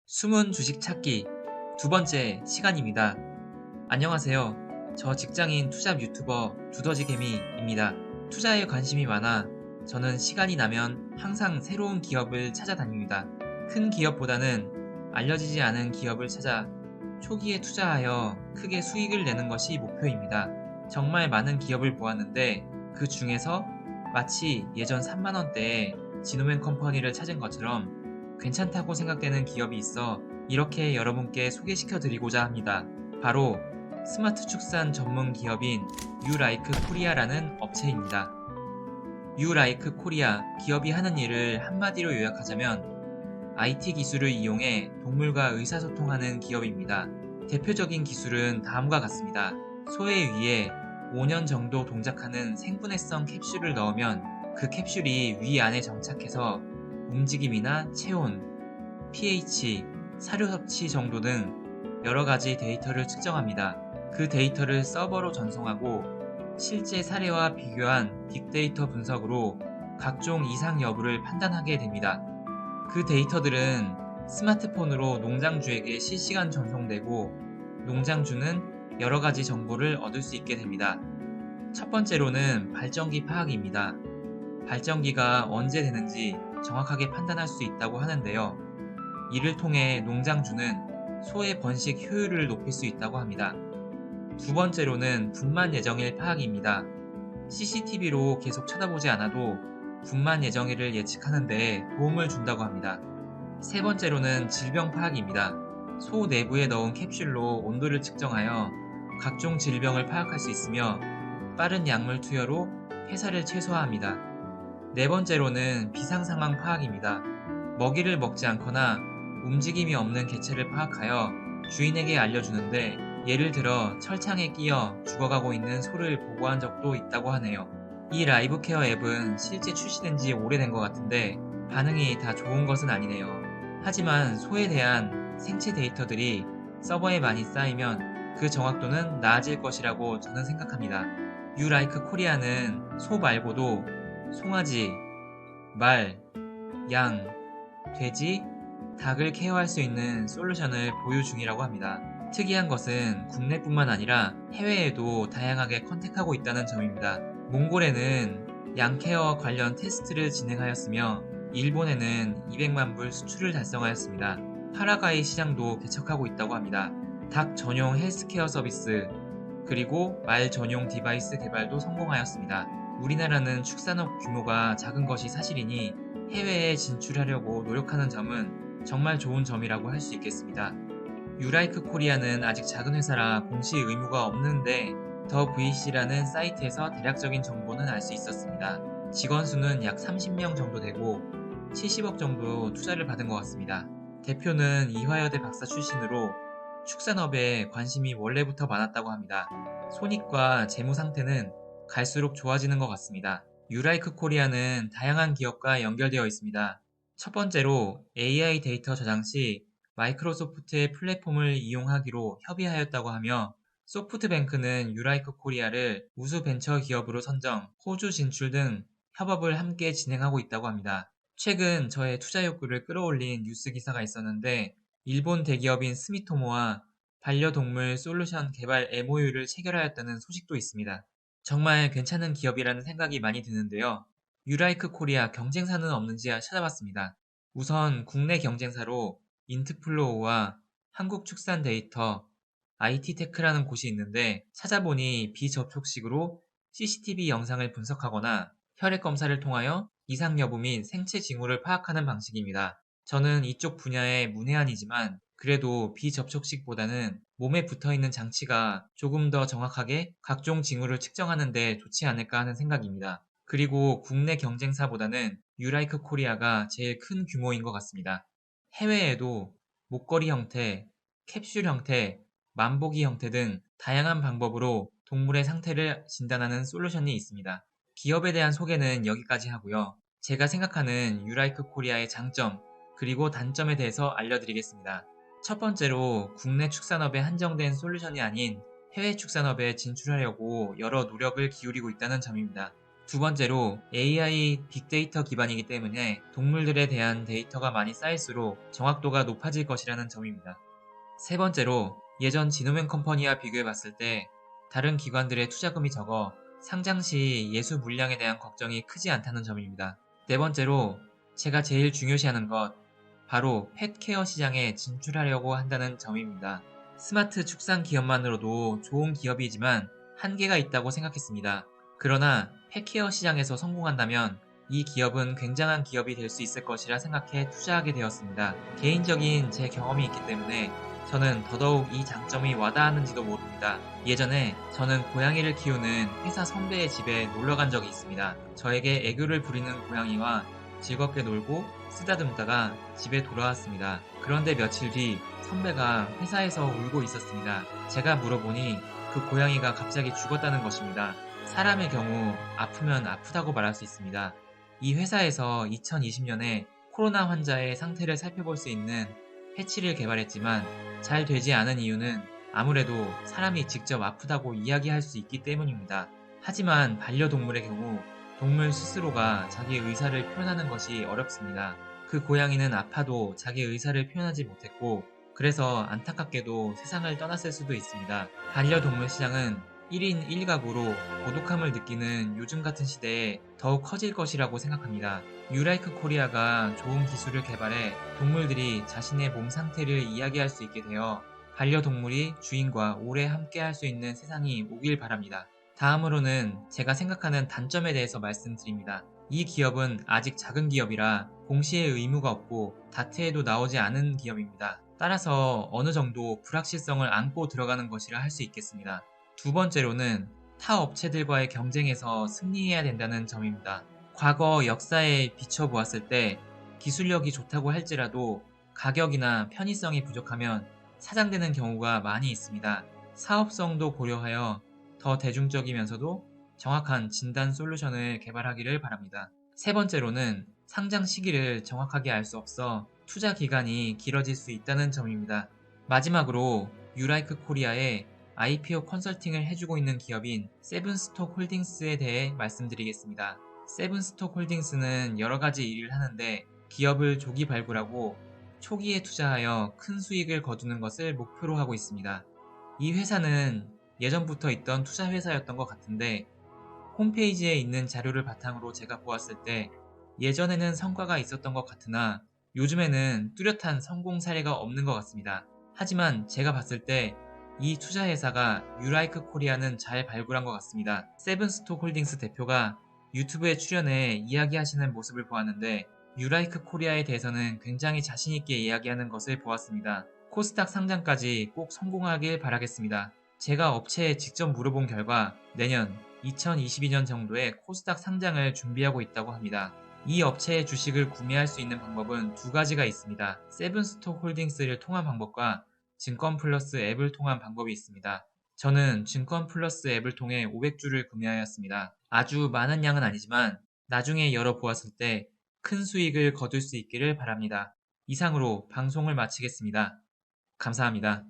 숨은 주식 찾기 두 번째 시간입니다. 안녕하세요. 저 직장인 투잡 유튜버 두더지개미입니다. 투자에 관심이 많아 저는 시간이 나면 항상 새로운 기업을 찾아다닙니다. 큰 기업보다는 알려지지 않은 기업을 찾아 초기에 투자하여 크게 수익을 내는 것이 목표입니다. 정말 많은 기업을 보았는데 그 중에서 마치 예전 3만원대에 지노맨 컴퍼니를 찾은 것처럼 괜찮다고 생각되는 기업이 있어 이렇게 여러분께 소개시켜 드리고자 합니다. 바로 스마트 축산 전문 기업인 유라이크 코리아라는 업체입니다. 유라이크 코리아 기업이 하는 일을 한마디로 요약하자면 IT 기술을 이용해 동물과 의사소통하는 기업입니다. 대표적인 기술은 다음과 같습니다. 소의 위에 5년 정도 동작하는 생분해성 캡슐을 넣으면 그 캡슐이 위 안에 정착해서 움직임이나 체온, pH, 사료 섭취 정도 등 여러 가지 데이터를 측정합니다. 그 데이터를 서버로 전송하고 실제 사례와 비교한 빅데이터 분석으로 각종 이상 여부를 판단하게 됩니다. 그 데이터들은 스마트폰으로 농장주에게 실시간 전송되고 농장주는 여러 가지 정보를 얻을 수 있게 됩니다. 첫 번째로는 발정기 파악입니다. 발정기가 언제 되는지 정확하게 판단할 수 있다고 하는데요. 이를 통해 농장주는 소의 번식 효율을 높일 수 있다고 합니다. 두 번째로는 분만 예정일 파악입니다. CCTV로 계속 쳐다보지 않아도 분만 예정일을 예측하는 데 도움을 준다고 합니다. 세 번째로는 질병 파악입니다. 소 내부에 넣은 캡슐로 온도를 측정하여 각종 질병을 파악할 수 있으며 빠른 약물 투여로 폐사를 최소화합니다. 네 번째로는 비상 상황 파악입니다. 먹이를 먹지 않거나 움직임이 없는 개체를 파악하여 주인에게 알려주는데 예를 들어 철창에 끼어 죽어가고 있는 소를 보고한 적도 있다고 하네요. 이 라이브 케어 앱은 실제 출시된 지 오래된 것 같은데 반응이 다 좋은 것은 아니네요. 하지만 소에 대한 생체 데이터들이 서버에 많이 쌓이면 그 정확도는 나아질 것이라고 저는 생각합니다. 유라이크 코리아는 소 말고도 송아지, 말, 양, 돼지, 닭을 케어할 수 있는 솔루션을 보유 중이라고 합니다. 특이한 것은 국내뿐만 아니라 해외에도 다양하게 컨택하고 있다는 점입니다. 몽골에는 양 케어 관련 테스트를 진행하였으며 일본에는 200만 불 수출을 달성하였습니다. 파라과이 시장도 개척하고 있다고 합니다. 닭 전용 헬스케어 서비스 그리고 말 전용 디바이스 개발도 성공하였습니다. 우리나라는 축산업 규모가 작은 것이 사실이니 해외에 진출하려고 노력하는 점은 정말 좋은 점이라고 할 수 있겠습니다. 유라이크 코리아는 아직 작은 회사라 공시 의무가 없는데 더 VC라는 사이트에서 대략적인 정보는 알 수 있었습니다. 직원 수는 약 30명 정도 되고 70억 정도 투자를 받은 것 같습니다. 대표는 이화여대 박사 출신으로 축산업에 관심이 원래부터 많았다고 합니다. 손익과 재무 상태는 갈수록 좋아지는 것 같습니다. 유라이크 코리아는 다양한 기업과 연결되어 있습니다. 첫 번째로 AI 데이터 저장 시 마이크로소프트의 플랫폼을 이용하기로 협의하였다고 하며 소프트뱅크는 유라이크 코리아를 우수 벤처 기업으로 선정, 호주 진출 등 협업을 함께 진행하고 있다고 합니다. 최근 저의 투자 욕구를 끌어올린 뉴스 기사가 있었는데 일본 대기업인 스미토모와 반려동물 솔루션 개발 MOU를 체결하였다는 소식도 있습니다. 정말 괜찮은 기업이라는 생각이 많이 드는데요. 유라이크 코리아 경쟁사는 없는지 찾아봤습니다. 우선 국내 경쟁사로 인트플로우와 한국축산데이터, IT테크라는 곳이 있는데 찾아보니 비접촉식으로 CCTV 영상을 분석하거나 혈액 검사를 통하여 이상 여부 및 생체 징후를 파악하는 방식입니다. 저는 이쪽 분야의 문외한이지만 그래도 비접촉식보다는 몸에 붙어있는 장치가 조금 더 정확하게 각종 징후를 측정하는 데 좋지 않을까 하는 생각입니다. 그리고 국내 경쟁사보다는 유라이크 코리아가 제일 큰 규모인 것 같습니다. 해외에도 목걸이 형태, 캡슐 형태, 만보기 형태 등 다양한 방법으로 동물의 상태를 진단하는 솔루션이 있습니다. 기업에 대한 소개는 여기까지 하고요. 제가 생각하는 유라이크 코리아의 장점, 그리고 단점에 대해서 알려드리겠습니다. 첫 번째로 국내 축산업에 한정된 솔루션이 아닌 해외 축산업에 진출하려고 여러 노력을 기울이고 있다는 점입니다. 두 번째로 AI 빅데이터 기반이기 때문에 동물들에 대한 데이터가 많이 쌓일수록 정확도가 높아질 것이라는 점입니다. 세 번째로 예전 지노맨 컴퍼니와 비교해 봤을 때 다른 기관들의 투자금이 적어 상장 시 예수 물량에 대한 걱정이 크지 않다는 점입니다. 네 번째로 제가 제일 중요시하는 것 바로 펫케어 시장에 진출하려고 한다는 점입니다. 스마트 축산 기업만으로도 좋은 기업이지만 한계가 있다고 생각했습니다. 그러나 펫케어 시장에서 성공한다면 이 기업은 굉장한 기업이 될 수 있을 것이라 생각해 투자하게 되었습니다. 개인적인 제 경험이 있기 때문에 저는 더더욱 이 장점이 와닿았는지도 모릅니다. 예전에 저는 고양이를 키우는 회사 선배의 집에 놀러 간 적이 있습니다. 저에게 애교를 부리는 고양이와 즐겁게 놀고 쓰다듬다가 집에 돌아왔습니다. 그런데 며칠 뒤 선배가 회사에서 울고 있었습니다. 제가 물어보니 그 고양이가 갑자기 죽었다는 것입니다. 사람의 경우 아프면 아프다고 말할 수 있습니다. 이 회사에서 2020년에 코로나 환자의 상태를 살펴볼 수 있는 패치를 개발했지만 잘 되지 않은 이유는 아무래도 사람이 직접 아프다고 이야기할 수 있기 때문입니다. 하지만 반려동물의 경우 동물 스스로가 자기 의사를 표현하는 것이 어렵습니다. 그 고양이는 아파도 자기 의사를 표현하지 못했고 그래서 안타깝게도 세상을 떠났을 수도 있습니다. 반려동물 시장은 1인 1가구로 고독함을 느끼는 요즘 같은 시대에 더욱 커질 것이라고 생각합니다. 유라이크 코리아가 좋은 기술을 개발해 동물들이 자신의 몸 상태를 이야기할 수 있게 되어 반려동물이 주인과 오래 함께 할 수 있는 세상이 오길 바랍니다. 다음으로는 제가 생각하는 단점에 대해서 말씀드립니다. 이 기업은 아직 작은 기업이라 공시의 의무가 없고 다트에도 나오지 않은 기업입니다. 따라서 어느 정도 불확실성을 안고 들어가는 것이라 할 수 있겠습니다. 두 번째로는 타 업체들과의 경쟁에서 승리해야 된다는 점입니다. 과거 역사에 비춰보았을 때 기술력이 좋다고 할지라도 가격이나 편의성이 부족하면 사장되는 경우가 많이 있습니다. 사업성도 고려하여 더 대중적이면서도 정확한 진단 솔루션을 개발하기를 바랍니다. 세 번째로는 상장 시기를 정확하게 알 수 없어 투자 기간이 길어질 수 있다는 점입니다. 마지막으로 유라이크 코리아의 IPO 컨설팅을 해주고 있는 기업인 세븐스톡 홀딩스에 대해 말씀드리겠습니다. 세븐스톡 홀딩스는 여러 가지 일을 하는데 기업을 조기 발굴하고 초기에 투자하여 큰 수익을 거두는 것을 목표로 하고 있습니다. 이 회사는 예전부터 있던 투자 회사였던 것 같은데 홈페이지에 있는 자료를 바탕으로 제가 보았을 때 예전에는 성과가 있었던 것 같으나 요즘에는 뚜렷한 성공 사례가 없는 것 같습니다. 하지만 제가 봤을 때 이 투자 회사가 유라이크 코리아는 잘 발굴한 것 같습니다. 세븐스톡 홀딩스 대표가 유튜브에 출연해 이야기하시는 모습을 보았는데 유라이크 코리아에 대해서는 굉장히 자신있게 이야기하는 것을 보았습니다. 코스닥 상장까지 꼭 성공하길 바라겠습니다. 제가 업체에 직접 물어본 결과 내년 2022년 정도에 코스닥 상장을 준비하고 있다고 합니다. 이 업체의 주식을 구매할 수 있는 방법은 두 가지가 있습니다. 세븐스톡 홀딩스를 통한 방법과 증권 플러스 앱을 통한 방법이 있습니다. 저는 증권 플러스 앱을 통해 500주를 구매하였습니다. 아주 많은 양은 아니지만 나중에 열어보았을 때 큰 수익을 거둘 수 있기를 바랍니다. 이상으로 방송을 마치겠습니다. 감사합니다.